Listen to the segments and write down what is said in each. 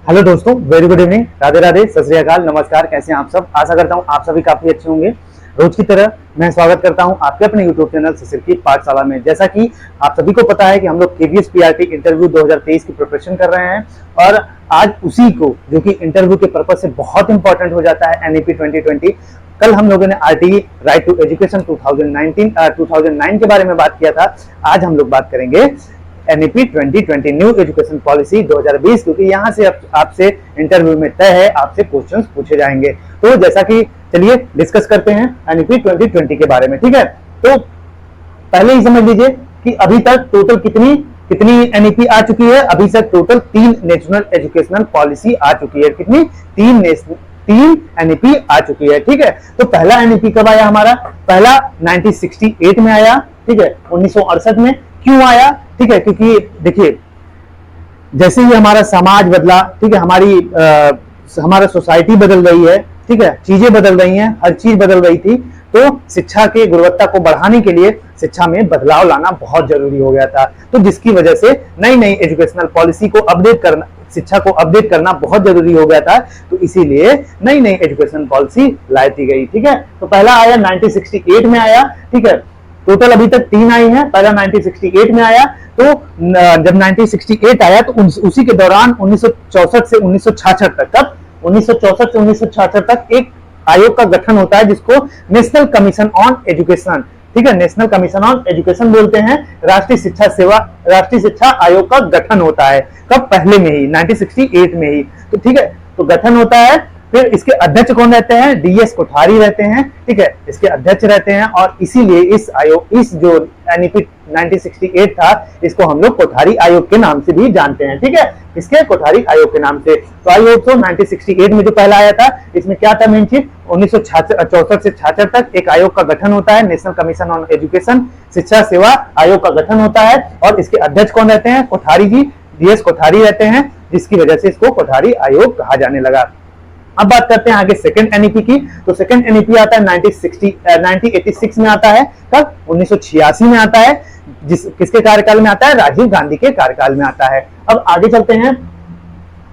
Hello दोस्तों, very good evening, Radhe Radhe, सत श्री अकाल, नमस्कार। कैसे हैं आप सब? आशा करता हूं आप सभी काफी अच्छे होंगे। रोज की तरह मैं स्वागत करता हूं आपके अपने यूट्यूब चैनल ससिर की पाठशाला में। जैसा कि आप सभी को पता है कि हम लोग केवीएस पीआरटी इंटरव्यू 2023 की प्रिपरेशन कर रहे हैं और आज उसी को, जो कि इंटरव्यू के पर्पज से बहुत इंपॉर्टेंट हो जाता है, एनईपी 2020। कल हम लोगों ने आरटीई राइट टू एजुकेशन 2009 के बारे में बात किया था। आज हम लोग बात करेंगे एनईपी 2020 न्यू एजुकेशन पॉलिसी 2020, क्योंकि यहाँ से आपसे इंटरव्यू में तय है, आपसे क्वेश्चंस पूछे जाएंगे। तो जैसा कि चलिए डिस्कस करते हैं एनईपी 2020 के बारे में। ठीक है, तो पहले ही समझ लीजिए कि अभी तक टोटल कितनी एनईपी आ चुकी है। अभी तक टोटल 3 नेशनल एजुकेशनल पॉलिसी आ चुकी है। कितनी? 3 एनईपी आ चुकी है। ठीक है, तो पहला एनईपी कब आया हमारा? पहला 1968 में आया। ठीक है, 1968 में। क्यों आया? ठीक है, क्योंकि देखिए जैसे ही हमारा समाज बदला, ठीक है, हमारा सोसाइटी बदल रही है, ठीक है, चीजें बदल रही हैं, हर चीज बदल रही थी, तो शिक्षा की गुणवत्ता को बढ़ाने के लिए शिक्षा में बदलाव लाना बहुत जरूरी हो गया था। तो जिसकी वजह से नई एजुकेशनल पॉलिसी को अपडेट करना, शिक्षा को अपडेट करना बहुत जरूरी हो गया था। तो इसीलिए नई एजुकेशन पॉलिसी लाई थी गई। ठीक है, तो पहला आया 1968 में आया। ठीक है, टोटल अभी तक 3 आई हैं। पहला 1968 में आया। तो जब 1968 आया तो उसी के दौरान 1964 से 1966 तक, तब 1964 से 1966 तक एक आयोग का गठन होता है जिसको नेशनल कमीशन ऑन एजुकेशन, ठीक है, नेशनल कमीशन ऑन एजुकेशन बोलते हैं। राष्ट्रीय शिक्षा आयोग का गठन होता है। कब? पहले में ही, 1968 में ही। तो ठीक है, तो गठन होता है। फिर इसके अध्यक्ष कौन रहते हैं? डीएस कोठारी रहते हैं। ठीक है, इसके अध्यक्ष रहते हैं और इसीलिए इस जो एनईपी 1968 था, इसको हम लोग कोठारी आयोग के नाम से भी जानते हैं। ठीक है, इसके कोठारी आयोग के नाम से। तो आयोग तो 1968 में जो पहला आया था, इसमें क्या था मेन चीज? 1964 से 66 तक एक आयोग का गठन होता है, नेशनल कमीशन ऑन एजुकेशन, शिक्षा सेवा आयोग का गठन होता है और इसके अध्यक्ष कौन रहते हैं? कोठारी जी, डीएस कोठारी रहते हैं, जिसकी वजह से इसको कोठारी आयोग कहा जाने लगा। अब बात करते हैं आगे सेकंड एनईपी की। तो सेकंड एनईपी आता है 1986 में आता है। कब? 1986 में आता है। किसके कार्यकाल में आता है? राजीव गांधी के कार्यकाल में आता है। अब आगे चलते हैं।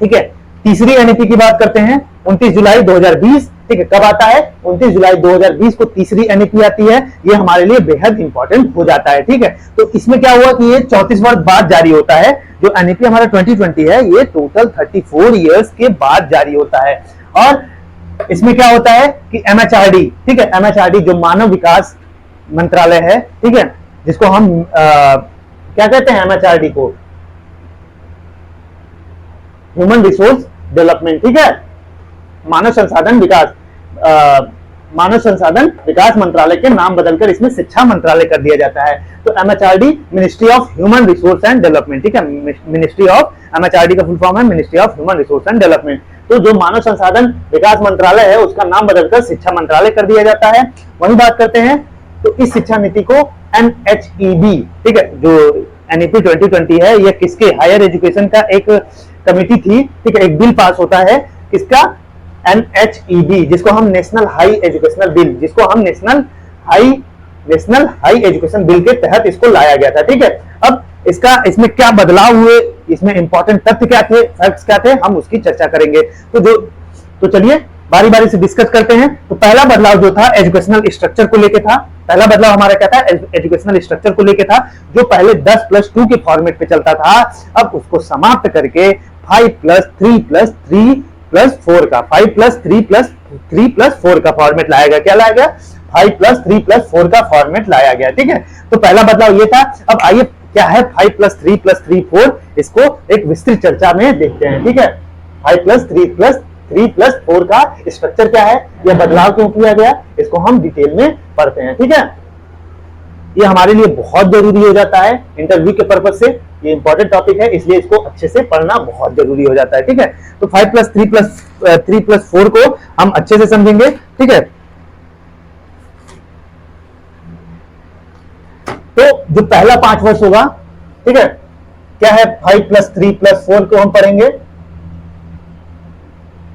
ठीक है, तीसरी एनईपी की बात करते हैं, 29 जुलाई 2020। ठीक है, कब आता है? 29 जुलाई 2020 को तीसरी एनईपी आती है। ये हमारे लिए बेहद इंपॉर्टेंट हो जाता है। ठीक है, तो इसमें क्या हुआ कि ये 34 वर्ष बाद जारी होता है। जो एनईपी हमारा 2020 है, ये टोटल 34 ईयर्स के बाद जारी होता है। और इसमें क्या होता है कि एमएचआरडी, ठीक है, एमएचआरडी जो मानव विकास मंत्रालय है, ठीक है, जिसको हम क्या कहते हैं? एमएचआरडी को ह्यूमन रिसोर्स डेवलपमेंट, ठीक है, मानव संसाधन विकास मंत्रालय के नाम बदलकर इसमें शिक्षा मंत्रालय कर दिया जाता है। तो MHRD ministry of human resource and development, ठीक है, मिनिस्ट्री ऑफ, एमएचआरडी का फुल फॉर्म है ministry of human resource and development. तो जो मानव संसाधन विकास मंत्रालय है, उसका नाम बदलकर शिक्षा मंत्रालय कर दिया जाता है। वही बात करते हैं, तो इस शिक्षा नीति को एनएचईबी, ठीक है, जो एनईपी 2020 है, यह किसके? हायर एजुकेशन का एक कमेटी थी, ठीक है, एक बिल पास होता है। किसका? एनएचईबी, जिसको हम national high educational bill, national high education bill के तहत इसको लाया गया था। ठीक है, अब इसमें क्या बदलाव हुए, इसमें इंपॉर्टेंट तथ्य क्या थे, फैक्ट्स क्या थे, हम उसकी चर्चा करेंगे। तो चलिए बारी बारी से डिस्कस करते हैं। तो पहला बदलाव जो था एजुकेशनल स्ट्रक्चर को लेके था। पहला बदलाव हमारा क्या था? एजुकेशनल स्ट्रक्चर को लेके था, जो पहले 10+2 के फॉर्मेट पे चलता था, अब उसको समाप्त करके 5+3+3+4 का 5+3+3+4 का फॉर्मेट लाया गया। क्या लाया गया? 5+3+4 का फॉर्मेट लाया गया। ठीक है, तो पहला बदलाव ये था। अब आइए क्या है 5+3+3+4, इसको एक विस्तृत चर्चा में देखते हैं। ठीक है, 5+3+3+4 का स्ट्रक्चर क्या है, यह बदलाव क्यों किया गया, इसको हम डिटेल में पढ़ते हैं। ठीक है, ये हमारे लिए बहुत जरूरी हो जाता है इंटरव्यू के पर्पज से। ये इंपॉर्टेंट टॉपिक है, इसलिए इसको अच्छे से पढ़ना बहुत जरूरी हो जाता है। ठीक है, तो 5+3+3+4 को हम अच्छे से समझेंगे। ठीक है, तो जो पहला 5 वर्ष होगा, ठीक है, क्या है? 5+3+4 को हम पढ़ेंगे।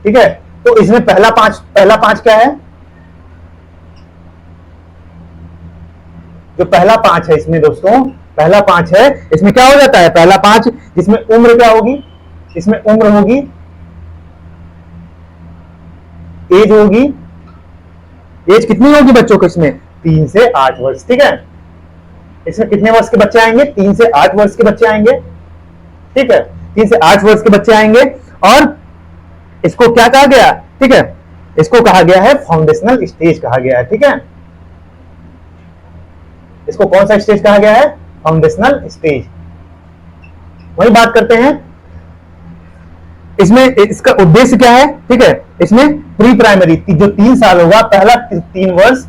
ठीक है, तो इसमें पहला पांच क्या है? जो पहला 5 है इसमें दोस्तों, पहला 5 है, इसमें क्या हो जाता है? पहला 5 जिसमें उम्र क्या होगी? इसमें उम्र होगी एज होगी, एज कितनी होगी बच्चों को इसमें 3 से 8 वर्ष। ठीक है, इसमें कितने वर्ष के बच्चे आएंगे 3 से 8 वर्ष के बच्चे आएंगे। ठीक है, 3 से 8 वर्ष के बच्चे आएंगे और इसको क्या कहा गया, ठीक है, इसको कहा गया है फाउंडेशनल स्टेज कहा गया है। ठीक है, इसको कौन सा स्टेज कहा गया है, फाउंडेशनल स्टेज। वही बात करते हैं, इसमें इसका उद्देश्य क्या है, ठीक है, इसमें प्री प्राइमरी जो 3 साल होगा, पहला 3 वर्ष,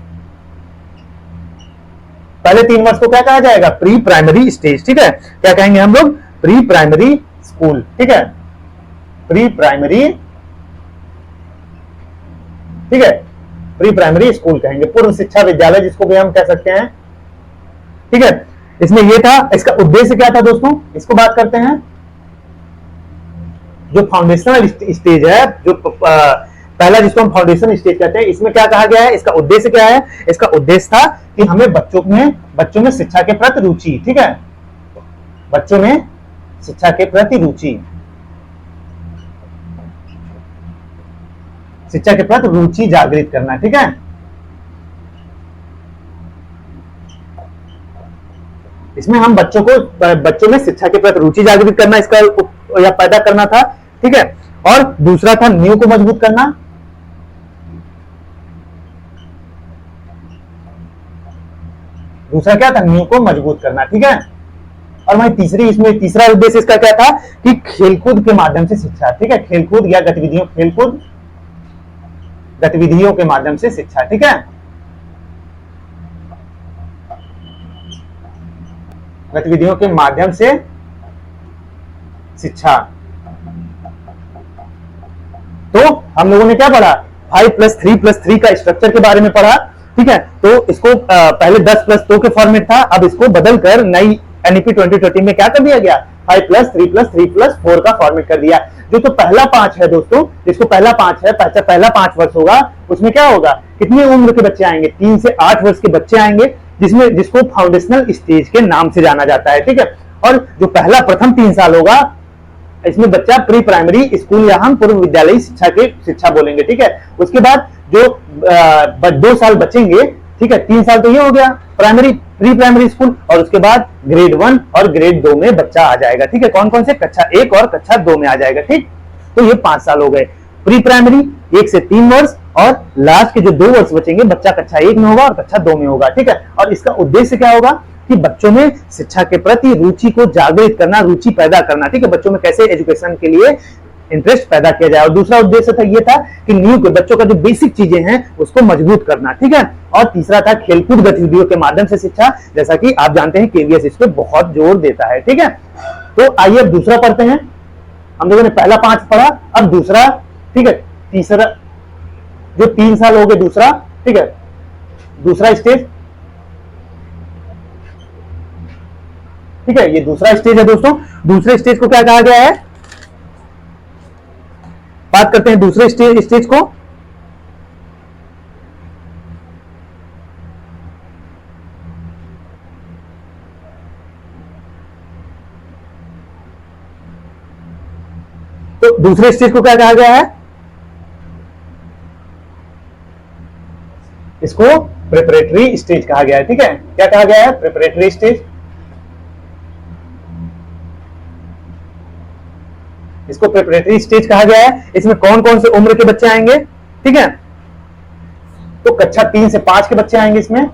पहले 3 वर्ष को क्या कहा जाएगा, प्री प्राइमरी स्टेज। ठीक है, क्या कहेंगे हम लोग, प्री प्राइमरी स्कूल। ठीक है, प्री प्राइमरी, ठीक है, प्री प्राइमरी स्कूल कहेंगे, पूर्व शिक्षा विद्यालय जिसको भी हम कह सकते हैं। ठीक है, इसमें ये था, इसका उद्देश्य क्या था दोस्तों, इसको बात करते हैं। जो फाउंडेशनल स्टेज है, जो पहला जिसको हम फाउंडेशन स्टेज कहते हैं, इसमें क्या कहा गया है, इसका उद्देश्य क्या है, इसका उद्देश्य था कि हमें बच्चों में शिक्षा के प्रति रुचि, ठीक है, बच्चों में शिक्षा के प्रति रुचि, शिक्षा के प्रति रुचि जागृत करना। ठीक है, इसमें हम बच्चों में शिक्षा के प्रति रुचि जागृत करना इसका या पैदा करना था। ठीक है, और दूसरा था नींव को मजबूत करना, दूसरा क्या था, नींव को मजबूत करना। ठीक है, और वही तीसरा उद्देश्य इसका क्या था कि खेलकूद के माध्यम से शिक्षा। ठीक है, खेलकूद या गतिविधियों के माध्यम से शिक्षा। ठीक है, गतिविधियों के माध्यम से शिक्षा। तो हम लोगों ने क्या पढ़ा, 5+3+3 का स्ट्रक्चर के बारे में पढ़ा। ठीक है, तो इसको पहले 10+2 के फॉर्मेट था, अब इसको बदलकर नई एनईपी 2020 में क्या कर दिया गया, 5+3+3+4 का फॉर्मेट कर दिया। जो तो पहला 5 है दोस्तों, जिसको पहला 5 है, पहला 5 वर्ष होगा, उसमें क्या होगा, कितनी उम्र के बच्चे आएंगे, 3 से 8 वर्ष के बच्चे आएंगे, जिसको फाउंडेशनल स्टेज के नाम से जाना जाता है। ठीक है, और जो पहला प्रथम 3 साल होगा, इसमें बच्चा प्री प्राइमरी स्कूल या हम पूर्व विद्यालयी शिक्षा बोलेंगे। ठीक है, उसके बाद जो 2 साल बचेंगे, ठीक है, 3 साल तो ये हो गया प्री प्राइमरी स्कूल, और उसके बाद ग्रेड 1 और ग्रेड 2 में बच्चा आ जाएगा। ठीक है, कौन कौन से, कक्षा 1 और कक्षा 2 में आ जाएगा। ठीक, तो ये 5 साल हो गए प्री प्राइमरी 1 से 3 वर्ष, और लास्ट के जो 2 वर्ष बचेंगे बच्चा कक्षा 1 में होगा और कक्षा 2 में होगा। ठीक है, और इसका उद्देश्य क्या होगा कि बच्चों में शिक्षा के प्रति रुचि को जागृत करना, रुचि पैदा करना। ठीक है, बच्चों में कैसे एजुकेशन के लिए इंटरेस्ट पैदा किया जाए। और दूसरा उद्देश्य था, ये था कि न्यू के बच्चों का जो बेसिक चीजें हैं उसको मजबूत करना। ठीक है, और तीसरा था खेलकूद गतिविधियों के माध्यम से शिक्षा, जैसा कि आप जानते हैं केवीएस इस पे बहुत जोर देता है। ठीक है, तो आइए अब दूसरा पढ़ते हैं। हम लोगों ने पहला 5 पढ़ा, अब दूसरा। ठीक है, तीसरा जो 3 साल हो गए दूसरा। ठीक है, दूसरा स्टेज। ठीक है, ये दूसरा स्टेज है दोस्तों। दूसरे स्टेज को क्या कहा गया है, बात करते हैं दूसरे स्टेज को। तो दूसरे स्टेज को क्या कहा गया है, इसको प्रिपरेटरी स्टेज कहा गया है। ठीक है, क्या कहा गया है, प्रिपरेटरी स्टेज। इसको प्रिपरेटरी स्टेज कहा गया है। इसमें कौन कौन से उम्र के बच्चे आएंगे, ठीक है, तो कक्षा 3 से 5 के बच्चे आएंगे इसमें,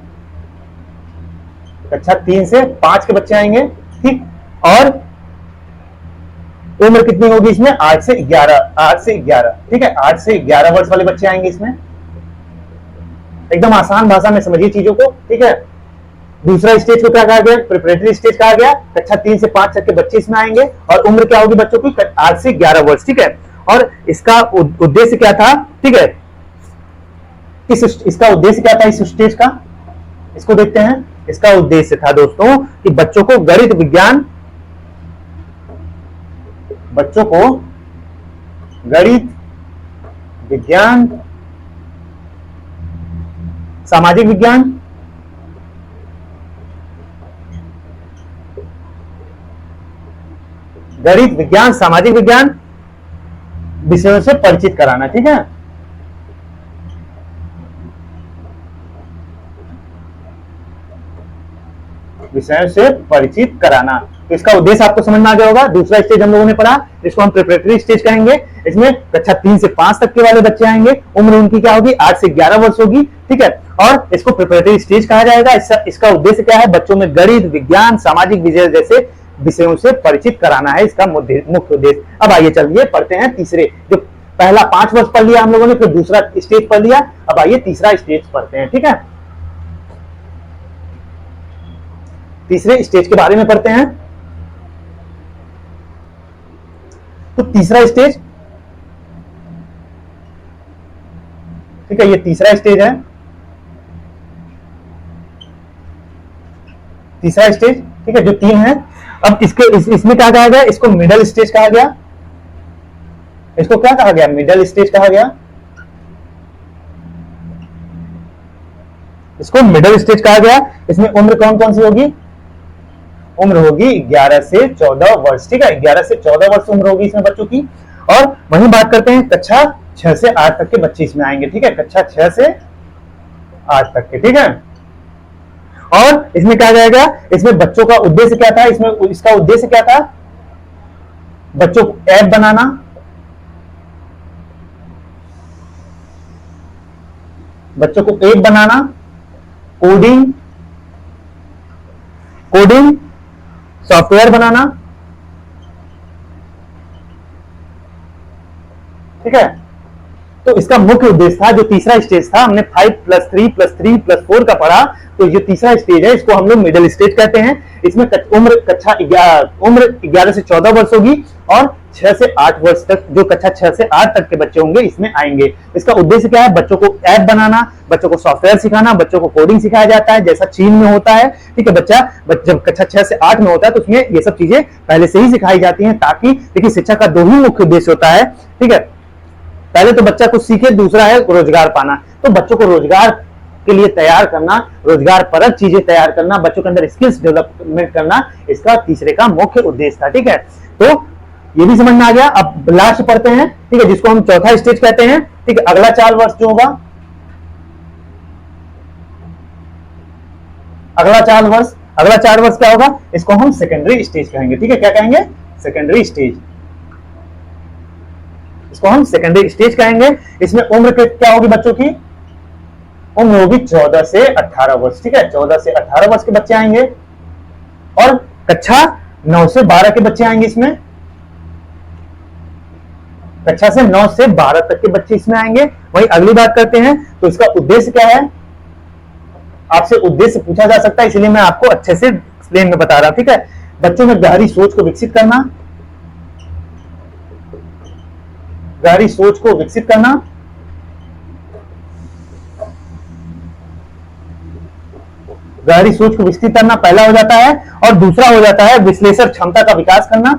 कक्षा 3 से 5 के बच्चे आएंगे। ठीक, और उम्र कितनी होगी इसमें, 8 से 11। ठीक है, 8 से 11 वर्ष वाले बच्चे आएंगे इसमें। एकदम आसान भाषा में समझिए चीजों को। ठीक है, दूसरा स्टेज को क्या कहा गया, प्रिपरेटरी स्टेज कहा गया। कक्षा 3 से 5 तक के बच्चे इसमें आएंगे, और उम्र क्या होगी बच्चों की, 8 से 11 वर्ष। ठीक है, और इसका उद्देश्य क्या था, ठीक है, इसका उद्देश्य क्या था इस स्टेज का, इसको देखते हैं। इसका उद्देश्य था दोस्तों कि बच्चों को गणित विज्ञान, सामाजिक विज्ञान, गणित विज्ञान, सामाजिक विज्ञान विषयों से परिचित कराना। ठीक है, विषयों से परिचित कराना। तो इसका उद्देश्य आपको समझ में आ गया होगा। दूसरा स्टेज हम लोगों ने पढ़ा जिसको हम प्रिपरेटरी स्टेज कहेंगे। इसमें कक्षा 3 से 5 तक के वाले बच्चे आएंगे, उम्र उनकी क्या होगी 8 से 11 वर्ष होगी, ठीक है। और इसको प्रिपरेटरी स्टेज कहा जाएगा। इसका उद्देश्य क्या है, बच्चों में गणित, विज्ञान, सामाजिक विषय जैसे विषयों से परिचित कराना है इसका मुख्य उद्देश्य। अब आइए चलिए पढ़ते हैं तीसरे, जो पहला 5 वर्ष पढ़ लिया हम लोगों ने, फिर दूसरा स्टेज पढ़ लिया, अब आइए तीसरा स्टेज पढ़ते हैं, ठीक है। तीसरे स्टेज के बारे में पढ़ते हैं। तो तीसरा स्टेज, ठीक है, ये तीसरा स्टेज है, तीसरा स्टेज, ठीक है, जो 3 है। अब इसमें क्या कहा गया, इसको मिडल स्टेज कहा गया। इसको क्या कहा गया, मिडल स्टेज कहा गया। इसको मिडल स्टेज कहा गया। इसमें उम्र कौन कौन सी होगी, उम्र होगी 11 से 14 वर्ष, ठीक है, 11 से 14 वर्ष उम्र होगी इसमें बच्चों की। और वहीं बात करते हैं कक्षा 6 से 8 तक के बच्चे इसमें आएंगे, ठीक है, कक्षा 6 से 8 तक के, ठीक है। और इसमें क्या जाएगा, इसमें बच्चों का उद्देश्य क्या था, इसमें इसका उद्देश्य क्या था, बच्चों को ऐप बनाना, बच्चों को ऐप बनाना, कोडिंग सॉफ्टवेयर बनाना, ठीक है। तो इसका मुख्य उद्देश्य था, जो तीसरा स्टेज था, हमने 5+3+3+4 का पढ़ा, तो जो तीसरा स्टेज है इसको हम लोग मिडिल स्टेज कहते हैं। इसमें उम्र 11 से 14 वर्ष होगी और 6 से 8 वर्ष तक, जो कक्षा 6 से 8 तक के बच्चे होंगे इसमें आएंगे। इसका उद्देश्य क्या है, बच्चों को ऐप बनाना, बच्चों को सॉफ्टवेयर सिखाना, बच्चों को कोडिंग सिखाया जाता है जैसा चीन में होता है, ठीक है। बच्चा जब कक्षा 6 से 8 में होता है तो उसमें ये सब चीजें पहले से ही सिखाई जाती हैं, ताकि देखिए शिक्षा का 2 ही मुख्य उद्देश्य होता है, ठीक है। पहले तो बच्चा कुछ सीखे, दूसरा है रोजगार पाना। तो बच्चों को रोजगार के लिए तैयार करना, रोजगार परक चीजें तैयार करना, बच्चों के अंदर स्किल्स डेवलपमेंट करना, इसका तीसरे का मुख्य उद्देश्य था, ठीक है। तो ये भी समझ में आ गया। अब लास्ट पढ़ते हैं, ठीक है, जिसको हम चौथा स्टेज कहते हैं, ठीक है। अगला 4 वर्ष जो होगा, अगला 4 वर्ष क्या होगा, इसको हम सेकेंडरी स्टेज कहेंगे, ठीक है। क्या कहेंगे, सेकेंडरी स्टेज, इसको हम सेकेंडरी स्टेज कहेंगे। इसमें उम्र क्या होगी बच्चों की, उम्र होगी 14 से 18 वर्ष, ठीक है, 14 से 18 वर्ष के बच्चे आएंगे। और कक्षा 9 से 12 के बच्चे आएंगे इसमें, कक्षा से 9 से 12 तक के बच्चे इसमें आएंगे। वही अगली बात करते हैं, तो इसका उद्देश्य क्या है, आपसे उद्देश्य पूछा जा सकता है, इसलिए मैं आपको अच्छे से एक्सप्लेन में बता रहा हूं, ठीक है। बच्चों में गहरी सोच को विकसित करना, गहरी सोच को विकसित करना, गहरी सोच को विकसित करना पहला हो जाता है। और दूसरा हो जाता है विश्लेषण क्षमता का विकास करना,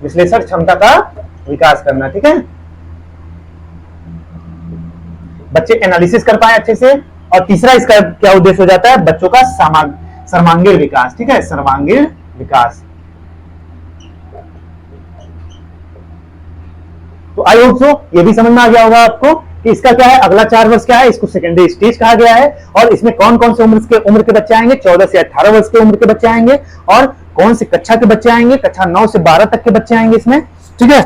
विश्लेषण क्षमता का विकास करना, ठीक है। बच्चे एनालिसिस कर पाए अच्छे से। और तीसरा इसका क्या उद्देश्य हो जाता है, बच्चों का सर्वांगीण विकास, ठीक है, सर्वांगीण विकास। तो आई होप सो ये भी समझ में आ गया होगा आपको कि इसका क्या है, अगला 4 वर्ष क्या है, इसको सेकेंडरी स्टेज कहा गया है। और इसमें कौन कौन से उम्र के बच्चे आएंगे, 14 से 18 वर्ष के उम्र के बच्चे आएंगे। और कौन सी कक्षा के बच्चे आएंगे, कक्षा 9 से 12 तक के बच्चे आएंगे इसमें, ठीक है,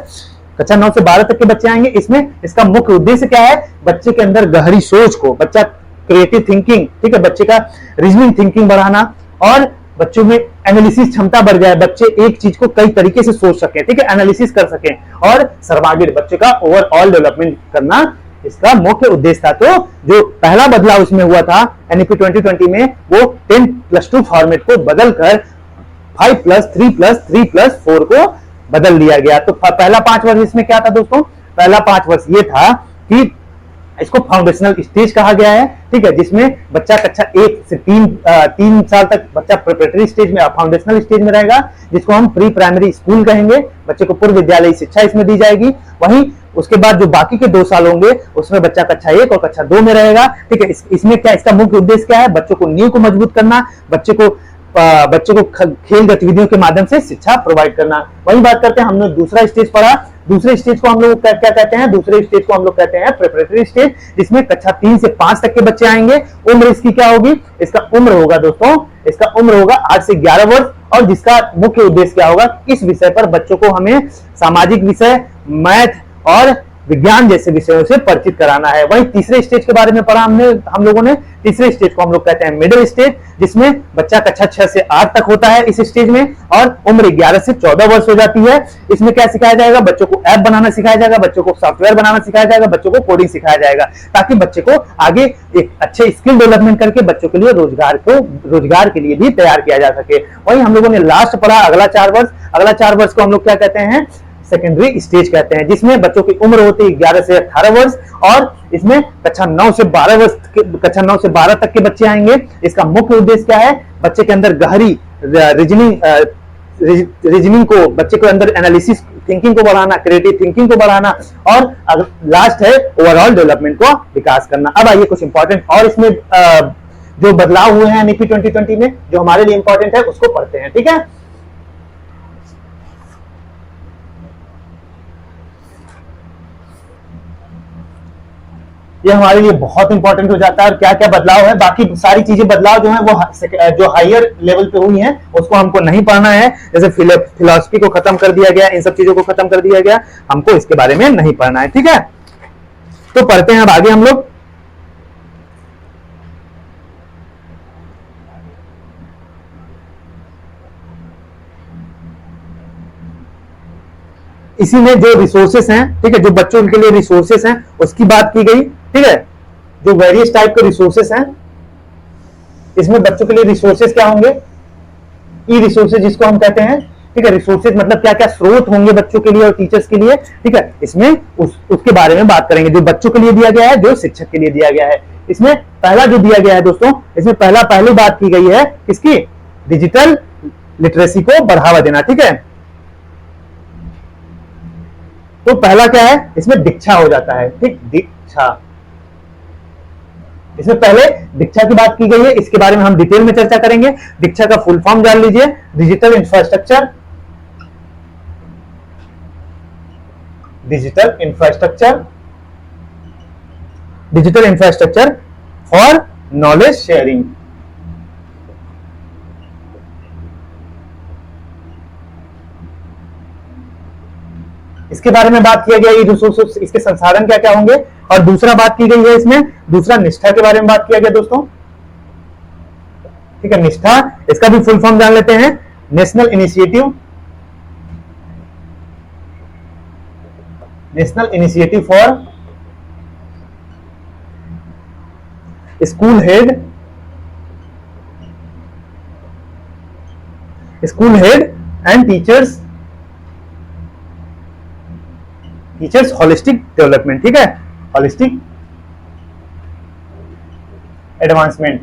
कक्षा 9 से 12 तक के बच्चे आएंगे। इसमें इसका मुख्य उद्देश्य क्या है, बच्चे के अंदर गहरी सोच को, बच्चा क्रिएटिव थिंकिंग, ठीक है, बच्चे का रीजनिंग थिंकिंग बढ़ाना, और बच्चों में एनालिसिस क्षमता बढ़ जाए, बच्चे एक चीज को कई तरीके से सोच सके, ठीक है, एनालिसिस कर सके। और सर्वांगीण, बच्चे का ओवरऑल डेवलपमेंट करना इसका मुख्य उद्देश्य था। तो जो पहला बदलाव इसमें हुआ था एनईपी 2020 में, वो 10+2 फॉर्मेट को बदलकर 5+3+3+4 को बदल दिया गया। तो पहला 5 वर्ष इसमें क्या था दोस्तों, पहला 5 वर्ष ये था कि इसको फाउंडेशनल स्टेज कहा गया है, ठीक है, जिसमें बच्चा कक्षा 1 से 3 साल तक बच्चा प्रिपरेटरी स्टेज में, फाउंडेशनल स्टेज में रहेगा, जिसको हम प्री प्राइमरी स्कूल कहेंगे। बच्चे को पूर्व विद्यालयी शिक्षा इसमें दी जाएगी। वहीं उसके बाद जो बाकी के 2 साल होंगे उसमें बच्चा कक्षा 1 और कक्षा 2 में रहेगा, ठीक है। इसमें क्या, इसका मुख्य उद्देश्य क्या है, बच्चों को नींव को मजबूत करना, बच्चे को खेल गतिविधियों के माध्यम से शिक्षा प्रोवाइड करना। वही बात करते हैं, हमने दूसरा स्टेज पढ़ा दूसरे स्टेज को हम लोग क्या कहते हैं, दूसरे स्टेज को हम लोग कहते हैं प्रिपरेटरी स्टेज, जिसमें कक्षा 3 से 5 तक के बच्चे आएंगे। उम्र इसकी क्या होगी, इसका उम्र होगा दोस्तों, इसका उम्र होगा 8 से 11 वर्ष, और जिसका मुख्य उद्देश्य क्या होगा, इस विषय पर बच्चों को हमें सामाजिक विषय, मैथ और विज्ञान जैसे विषयों से परिचित कराना है। वहीं तीसरे स्टेज के बारे में पढ़ा हम लोगों ने। तीसरे स्टेज को हम लोग कहते हैं मिडिल स्टेज, जिसमें बच्चा कक्षा 6 से 8 तक होता है इस स्टेज में, और उम्र 11 से 14 वर्ष हो जाती है। इसमें क्या सिखाया जाएगा, बच्चों को ऐप बनाना सिखाया जाएगा, बच्चों को सॉफ्टवेयर बनाना सिखाया जाएगा, बच्चों को कोडिंग सिखाया जाएगा, ताकि बच्चे को आगे एक अच्छे स्किल डेवलपमेंट करके बच्चों के लिए रोजगार के लिए भी तैयार किया जा सके। वहीं हम लोगों ने लास्ट पढ़ा अगला 4 वर्ष। अगला 4 वर्ष को हम लोग क्या कहते हैं, सेकेंडरी स्टेज कहते हैं, जिसमें बच्चों की उम्र होती है 11 से 18 वर्ष, और इसमें कक्षा 9 से 12 तक के बच्चे आएंगे। इसका मुख्य उद्देश्य क्या है, बच्चे के अंदर गहरी रीजनिंग को, बच्चे के अंदर एनालिसिस थिंकिंग को बढ़ाना, क्रिएटिव थिंकिंग को बढ़ाना, और लास्ट है ओवरऑल डेवलपमेंट को विकास करना। अब आइए कुछ इंपॉर्टेंट और इसमें जो बदलाव हुए हैं नीति 2020 में, जो हमारे लिए इंपॉर्टेंट है, उसको पढ़ते हैं। ठीक है, ये हमारे लिए बहुत इंपॉर्टेंट हो जाता है। और क्या क्या बदलाव है, बाकी सारी चीजें बदलाव जो है वो जो हायर लेवल पे हुई हैं उसको हमको नहीं पढ़ना है। जैसे फिलॉसफी को खत्म कर दिया गया, इन सब चीजों को खत्म कर दिया गया, हमको इसके बारे में नहीं पढ़ना है। ठीक है, तो पढ़ते हैं अब आगे हम लोग। इसी में जो रिसोर्सेस हैं, ठीक है, जो बच्चों के लिए रिसोर्सेस हैं उसकी बात की गई। ठीक है, जो वेरियस टाइप के रिसोर्सेस हैं, इसमें बच्चों के लिए रिसोर्सेस क्या होंगे, ई रिसोर्सेज जिसको हम कहते हैं। ठीक है, रिसोर्सेज मतलब क्या क्या स्रोत होंगे बच्चों के लिए और टीचर्स के लिए। ठीक है, इसमें उसके बारे में बात करेंगे, जो बच्चों के लिए दिया गया है, जो शिक्षक के लिए दिया गया है। इसमें पहला जो दिया गया है दोस्तों, इसमें पहली बात की गई है किसकी, डिजिटल लिटरेसी को बढ़ावा देना। ठीक है, तो पहला क्या है, इसमें दीक्षा हो जाता है। ठीक, दीक्षा, इसमें पहले दीक्षा की बात की गई है, इसके बारे में हम डिटेल में चर्चा करेंगे। दीक्षा का फुल फॉर्म जान लीजिए, digital infrastructure, digital infrastructure for knowledge sharing. इसके बारे में बात किया गया, ये रिसोर्सेस, इसके संसाधन क्या क्या होंगे। और दूसरा बात की गई है इसमें, दूसरा निष्ठा के बारे में बात किया गया दोस्तों। ठीक है, निष्ठा, इसका भी फुल फॉर्म जान लेते हैं, national initiative for school head and teachers holistic development. ठीक है, होलिस्टिक एडवांसमेंट।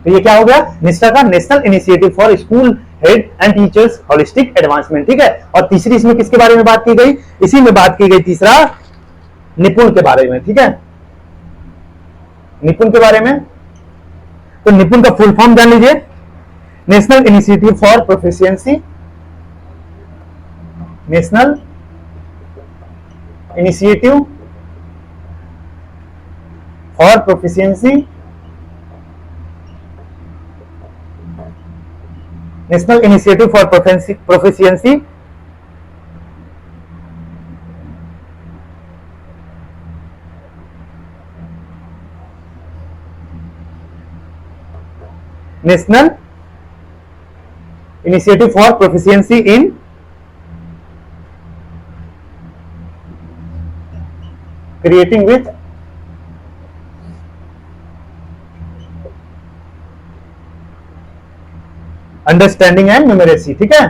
तो ये क्या हो गया, निष्ठा का national initiative for school head and teachers holistic advancement. ठीक है, और तीसरी इसमें किसके बारे में बात की गई, इसी में बात की गई तीसरा निपुण के बारे में। ठीक है, निपुण के बारे में, तो निपुण का फुल फॉर्म जान लीजिए, national initiative for proficiency, national initiative for proficiency, national initiative for proficiency national initiative for proficiency in creating with understanding and numeracy. ठीक है,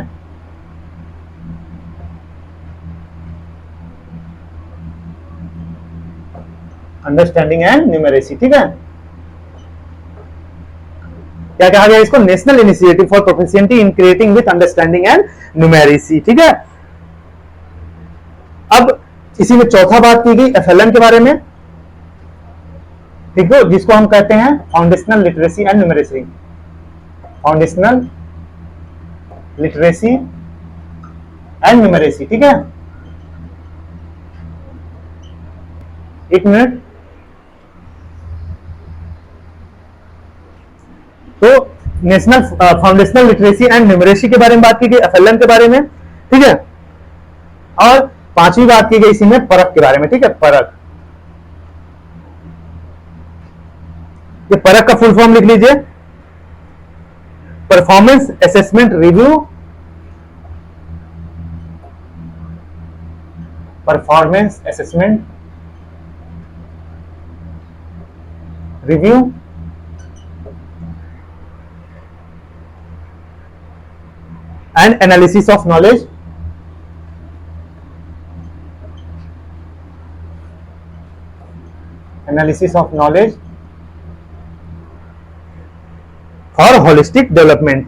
अंडरस्टैंडिंग एंड न्यूमेरेसी। ठीक है, क्या कहा गया इसको, national initiative for proficiency in creating with understanding and numeracy. ठीक है, अब इसी में चौथा बात की गई FLN के बारे में। ठीक है, जिसको हम कहते हैं foundational literacy and numeracy, foundational literacy and numeracy. ठीक है, एक मिनट। तो national foundational literacy and numeracy के बारे में बात की गई, एफएलएन के बारे में। ठीक है, और पांचवी बात की गई इसी में परख के बारे में। ठीक है, परख, ये परख का फुल फॉर्म लिख लीजिए, performance assessment review, performance assessment review and analysis of knowledge, analysis of knowledge for holistic development.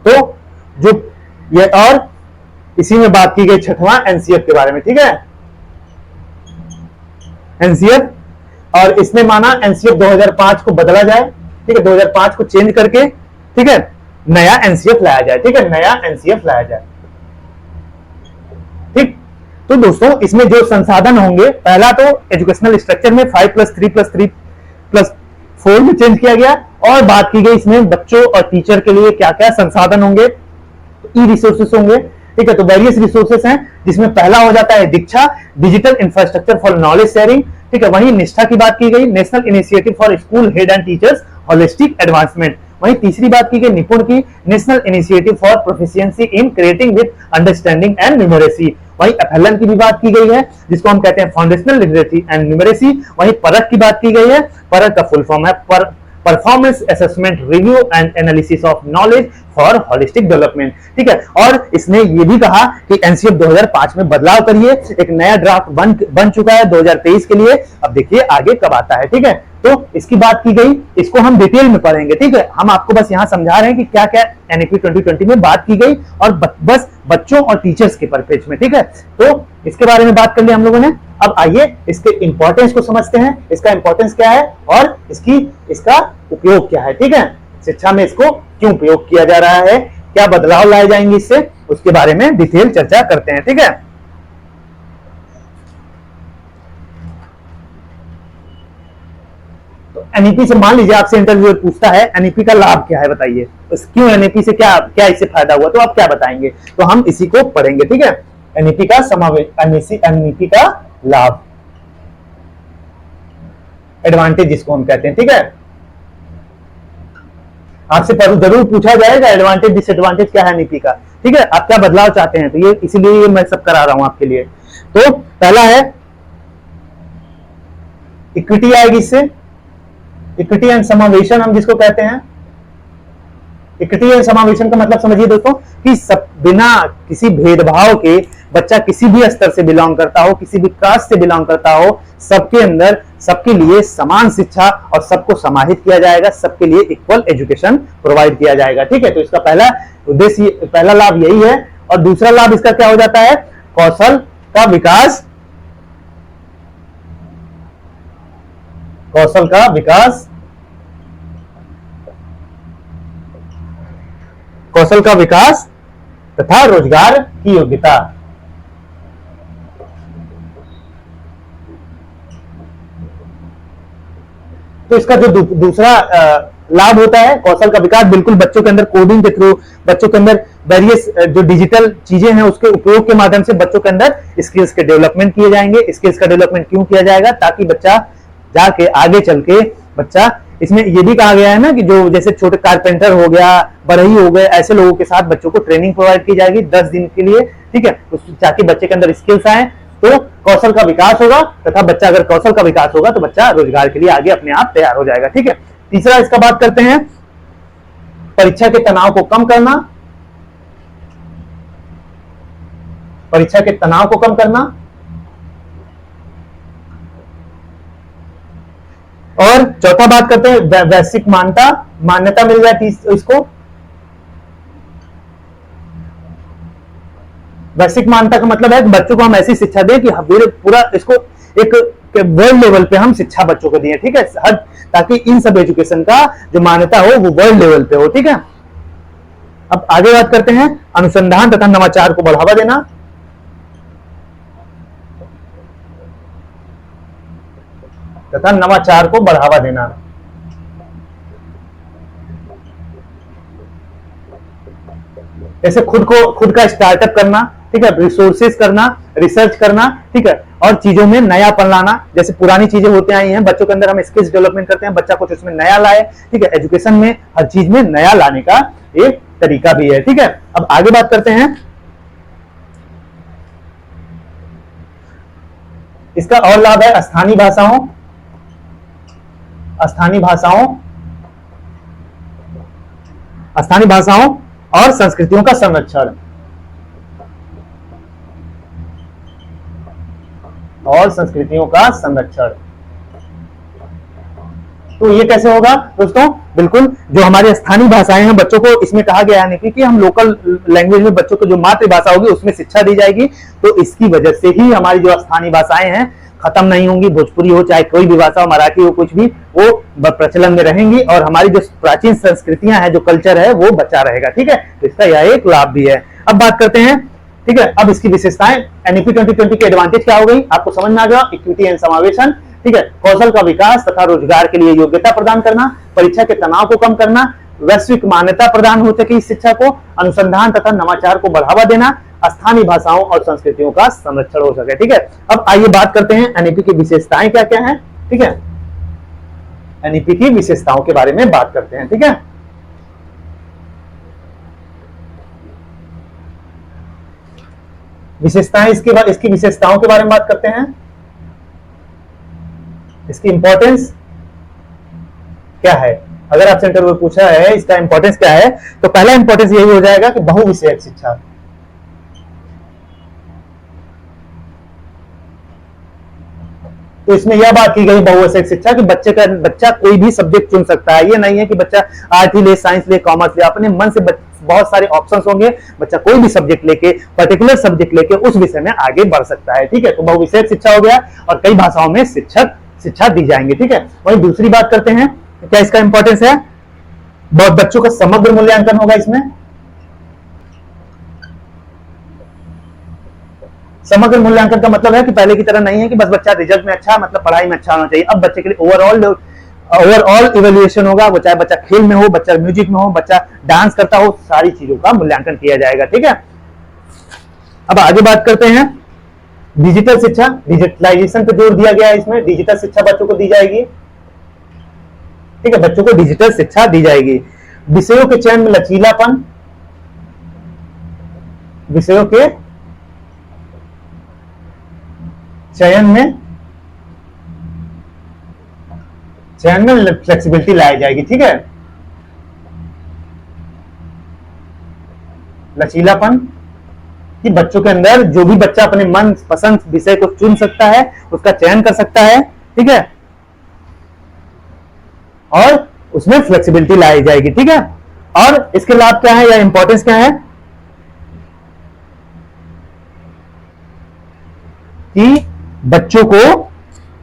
तो जो ये, और इसी में बात की गई छठवां एनसीएफ के बारे में। ठीक है, एनसीएफ, और इसने माना एनसीएफ 2005 को बदला जाए। ठीक है, 2005 को चेंज करके, ठीक है, नया एनसीएफ लाया जाए। ठीक है, नया एनसीएफ लाया जाए। ठीक, तो दोस्तों इसमें जो संसाधन होंगे, पहला तो एजुकेशनल स्ट्रक्चर में 5+3+3+4 में चेंज किया गया, और बात की गई इसमें बच्चों और टीचर के लिए क्या क्या संसाधन होंगे, ई रिसोर्सेस होंगे। ठीक है, तो वेरियस रिसोर्सेस हैं, जिसमें पहला हो जाता है Diksha, digital infrastructure for knowledge sharing. ठीक है, वहीं निष्ठा की बात की गई, national initiative for school head and teachers holistic advancement. वहीं तीसरी बात की गई निपुण की, national initiative for proficiency in creating with understanding and numeracy. वहीं एफएलएन की भी बात की गई है, जिसको हम कहते हैं फाउंडेशनल लिटरेसी एंड न्यूमेरेसी। वहीं परख की बात की गई है, परख का फुल फॉर्म है performance assessment review and analysis of knowledge for holistic development. ठीक है, और इसने ये भी कहा कि एनसीएफ 2005 में बदलाव करिए, एक नया ड्राफ्ट बन चुका है 2023 के लिए। अब देखिए आगे कब आता है। ठीक है, तो इसकी बात की गई, इसको हम डिटेल में पढ़ेंगे। ठीक है, हम आपको बस यहां समझा रहे हैं कि क्या क्या एनईपी 2020 में बात की गई, और बस बच्चों और टीचर्स के परपेज में। ठीक है, तो इसके बारे में बात कर ली हम लोगों ने। अब आइए इसके इंपॉर्टेंस को समझते हैं, इसका इंपॉर्टेंस क्या है और इसका उपयोग क्या है। ठीक है, शिक्षा में इसको क्यों उपयोग किया जा रहा है, क्या बदलाव लाए जाएंगे इससे, उसके बारे में डिटेल चर्चा करते हैं। ठीक है, तो एनईपी से मान लीजिए आपसे इंटरव्यूअर पूछता है एनईपी का लाभ क्या है, बताइए क्यों एनईपी से क्या क्या इससे फायदा हुआ, तो आप क्या बताएंगे, तो हम इसी को पढ़ेंगे। ठीक है, एनईपी का समावेश, एनईपी का लाभ, एडवांटेज जिसको हम कहते हैं। ठीक है, आपसे जरूर पूछा जाएगा एडवांटेज डिसएडवांटेज क्या है एनईपी का। ठीक है, आप क्या बदलाव चाहते हैं, तो ये इसीलिए ये मैं सब करा रहा हूं आपके लिए। तो पहला है इक्विटी आएगी इससे, इक्विटी एंड समावेशन हम जिसको कहते हैं। इक्विटी एंड समावेशन का मतलब समझिए दोस्तों कि सब बिना किसी भेदभाव के, बच्चा किसी भी स्तर से बिलोंग करता हो, किसी भी कास्ट से बिलोंग करता हो, सबके अंदर सबके लिए समान शिक्षा और सबको समाहित किया जाएगा, सबके लिए इक्वल एजुकेशन प्रोवाइड किया जाएगा। ठीक है, तो इसका पहला उद्देश्य, पहला लाभ यही है। और दूसरा लाभ इसका क्या हो जाता है, कौशल का विकास, कौशल का विकास, कौशल का विकास तथा रोजगार की योग्यता। तो इसका जो दूसरा लाभ होता है कौशल का विकास, बिल्कुल बच्चों के अंदर कोडिंग के थ्रू, बच्चों के अंदर वेरियस जो डिजिटल चीजें हैं उसके उपयोग के माध्यम से बच्चों के अंदर स्किल्स के डेवलपमेंट किए जाएंगे। स्किल्स का डेवलपमेंट क्यों किया जाएगा, ताकि बच्चा जाके आगे चल के बच्चा, इसमें ये भी कहा गया है ना कि जो जैसे छोटे कारपेंटर हो गया, बढ़ई हो गए, ऐसे लोगों के साथ बच्चों को ट्रेनिंग प्रोवाइड की जाएगी 10 दिन के लिए। ठीक है, ताकि बच्चे के अंदर स्किल्स आए, तो कौशल का विकास होगा, तथा बच्चा अगर कौशल का विकास होगा तो बच्चा रोजगार के लिए आगे अपने आप तैयार हो जाएगा। ठीक है, तीसरा इसका बात करते हैं परीक्षा के तनाव को कम करना, परीक्षा के तनाव को कम करना, और चौथा बात करते हैं वैश्विक मान्यता मिल जाती है इसको। वैश्विक मान्यता का मतलब है कि बच्चों को हम ऐसी शिक्षा दें कि पूरा इसको एक वर्ल्ड लेवल पे हम शिक्षा बच्चों को दिए, ठीक है, हर ताकि इन सब एजुकेशन का जो मान्यता हो वो वर्ल्ड लेवल पे हो, ठीक है। अब आगे बात करते हैं अनुसंधान तथा नवाचार को बढ़ावा देना। तथा नवाचार को बढ़ावा देना, जैसे खुद का स्टार्टअप करना, ठीक है, रिसोर्सेज करना, रिसर्च करना, ठीक है, और चीजों में नयापन लाना। जैसे पुरानी चीजें होती आई हैं, बच्चों के अंदर हम स्किल्स डेवलपमेंट करते हैं, बच्चा कुछ उसमें नया लाए, ठीक है, एजुकेशन में हर चीज में नया लाने का एक तरीका भी है, ठीक है। अब आगे बात करते हैं, इसका और लाभ है स्थानीय भाषाओं, स्थानीय भाषाओं, स्थानीय भाषाओं और संस्कृतियों का संरक्षण, और संस्कृतियों का संरक्षण। तो ये कैसे होगा दोस्तों? बिल्कुल, जो हमारी स्थानीय भाषाएं हैं बच्चों को इसमें कहा गया है नहीं कि हम लोकल लैंग्वेज में बच्चों को जो मातृभाषा होगी उसमें शिक्षा दी जाएगी, तो इसकी वजह से ही हमारी जो स्थानीय भाषाएं हैं खत्म नहीं होंगी। भोजपुरी हो चाहे कोई भी भाषा हो, मराठी हो, कुछ भी, वो प्रचलन में रहेंगी और हमारी जो प्राचीन संस्कृतियां हैं, जो कल्चर है वो बचा रहेगा, ठीक है। तो इसका यह एक लाभ भी है। अब बात करते हैं, ठीक है, अब इसकी विशेषताएं। एनईपी 2020 की एडवांटेज क्या हो गई आपको समझ में आ गया? इक्विटी एंड समावेशन, ठीक है, कौशल का विकास तथा रोजगार के लिए योग्यता प्रदान करना, परीक्षा के तनाव को कम करना, वैश्विक मान्यता प्रदान हो सके इस शिक्षा को, अनुसंधान तथा नवाचार को बढ़ावा देना, स्थानीय भाषाओं और संस्कृतियों का संरक्षण हो सके, ठीक है। अब आइए बात करते हैं एनईपी की विशेषताएं क्या क्या हैं, ठीक है। एनईपी की विशेषताओं के बारे में बात करते हैं, ठीक है। विशेषताएं, इसकी विशेषताओं के बारे में बात करते हैं। इसकी इंपॉर्टेंस क्या है? अगर आपसे इंटरव्यू पूछा है इसका इंपॉर्टेंस क्या है, तो पहला इंपॉर्टेंस यही हो जाएगा कि बहुविषयक शिक्षा। तो इसमें यह बात की गई बहुविषयक शिक्षा कि बच्चा कोई भी सब्जेक्ट चुन सकता है। ये नहीं है कि बच्चा आर्ट ही ले, साइंस ले, कॉमर्स ले, अपने मन से बहुत सारे ऑप्शंस होंगे, बच्चा कोई भी सब्जेक्ट लेके, पर्टिकुलर सब्जेक्ट लेके उस विषय में आगे बढ़ सकता है, ठीक है। तो बहुविषयक शिक्षा हो गया और कई भाषाओं में शिक्षा दी जाएंगी, ठीक है। वहीं दूसरी बात करते हैं, क्या इसका इंपॉर्टेंस है? बच्चों का समग्र मूल्यांकन होगा इसमें। समग्र मूल्यांकन का मतलब है कि पहले की तरह नहीं है कि बस बच्चा रिजल्ट में अच्छा, मतलब पढ़ाई में अच्छा होना चाहिए। अब बच्चे के लिए ओवरऑल इवैल्यूएशन होगा, वो चाहे बच्चा खेल में हो, बच्चा म्यूजिक में हो, बच्चा डांस करता हो, सारी चीजों का मूल्यांकन किया जाएगा, ठीक है। अब आगे बात करते हैं डिजिटल शिक्षा। डिजिटलाइजेशन पे जोर दिया गया है इसमें। डिजिटल शिक्षा बच्चों को दी जाएगी, ठीक है, बच्चों को डिजिटल शिक्षा दी जाएगी। विषयों के चयन में लचीलापन, विषयों के चयन में फ्लेक्सिबिलिटी लाई जाएगी, ठीक है। लचीलापन कि बच्चों के अंदर जो भी बच्चा अपने मन पसंद विषय को चुन सकता है, उसका चयन कर सकता है, ठीक है, और उसमें फ्लेक्सिबिलिटी लाई जाएगी, ठीक है। और इसके लाभ क्या है या इंपॉर्टेंस क्या है कि बच्चों को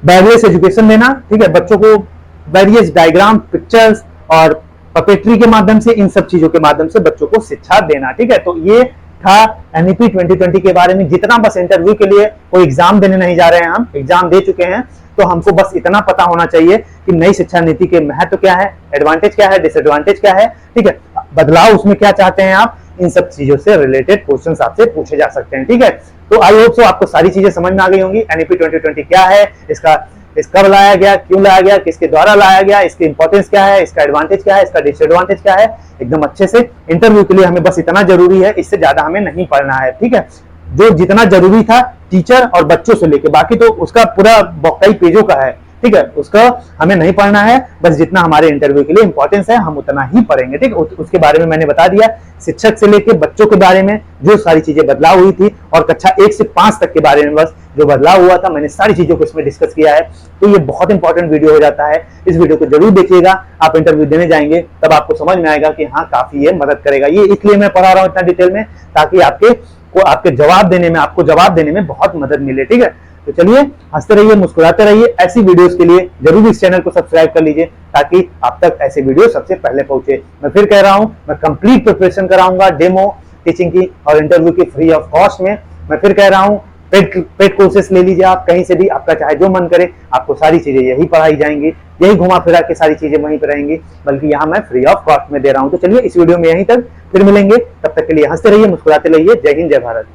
वेरियस एजुकेशन देना, ठीक है, बच्चों को वेरियस डायग्राम, पिक्चर्स और पपेट्री के माध्यम से, इन सब चीजों के माध्यम से बच्चों को शिक्षा देना, ठीक है। तो ये था एनईपी 2020 के बारे में। जितना बस इंटरव्यू के लिए कोई एग्जाम देने नहीं जा रहे हैं, हम एग्जाम दे चुके हैं, तो हमको बस इतना पता होना चाहिए कि नई शिक्षा नीति के महत्व क्या है, एडवांटेज क्या है, डिसएडवांटेज क्या है, ठीक है, बदलाव उसमें क्या चाहते हैं आप, इन सब चीजों से रिलेटेड क्वेश्चंस आपसे पूछे जा सकते हैं, ठीक है। तो आई होप सो आपको सारी चीजें समझ में आ गई होंगी। एनईपी 2020 क्या है, इसका कब लाया गया, क्यों लाया गया, किसके द्वारा लाया गया, इसकी इंपॉर्टेंस क्या है, इसका एडवांटेज क्या है, इसका डिसएडवांटेज क्या है, एकदम अच्छे से। इंटरव्यू के लिए हमें बस इतना जरूरी है, इससे ज्यादा हमें नहीं पढ़ना है, ठीक है। जो जितना जरूरी था टीचर और बच्चों से लेके, बाकी तो उसका पूरा कई पेजों का है, ठीक है, उसका हमें नहीं पढ़ना है। बस जितना हमारे इंटरव्यू के लिए इंपॉर्टेंस है हम उतना ही पढ़ेंगे, ठीक है। उसके बारे में मैंने बता दिया, शिक्षक से लेके बच्चों के बारे में जो सारी चीजें बदलाव हुई थी, और कक्षा 1 से 5 तक के बारे में बस जो बदलाव हुआ था, मैंने सारी चीजों को इसमें डिस्कस किया है। तो ये बहुत इंपॉर्टेंट वीडियो हो जाता है। इस वीडियो को जरूर देखिएगा। आप इंटरव्यू देने जाएंगे तब आपको समझ में आएगा कि हाँ, काफी ये मदद करेगा। ये इसलिए मैं पढ़ा रहा हूँ इतना डिटेल में, ताकि आपके जवाब देने में, आपको जवाब देने में बहुत मदद मिले, ठीक है। तो चलिए हंसते रहिए, मुस्कुराते रहिए। ऐसी वीडियोस के लिए जरूर इस चैनल को सब्सक्राइब कर लीजिए ताकि आप तक ऐसे वीडियो सबसे पहले पहुंचे। मैं फिर कह रहा हूं, मैं कंप्लीट प्रिपरेशन कराऊंगा डेमो टीचिंग की और इंटरव्यू की फ्री ऑफ कॉस्ट में। मैं फिर कह रहा हूं, पेड कोर्सेस ले लीजिए आप कहीं से भी, आपका चाहे जो मन करे, आपको सारी चीजें यही पढ़ाई जाएंगी, यही घुमा फिरा के सारी चीजें वहीं पर रहेंगी, बल्कि यहाँ मैं फ्री ऑफ कॉस्ट में दे रहा हूं। तो चलिए इस वीडियो में यहीं तक, फिर मिलेंगे, तब तक के लिए हंसते रहिए, मुस्कुराते रहिए। जय हिंद, जय भारत।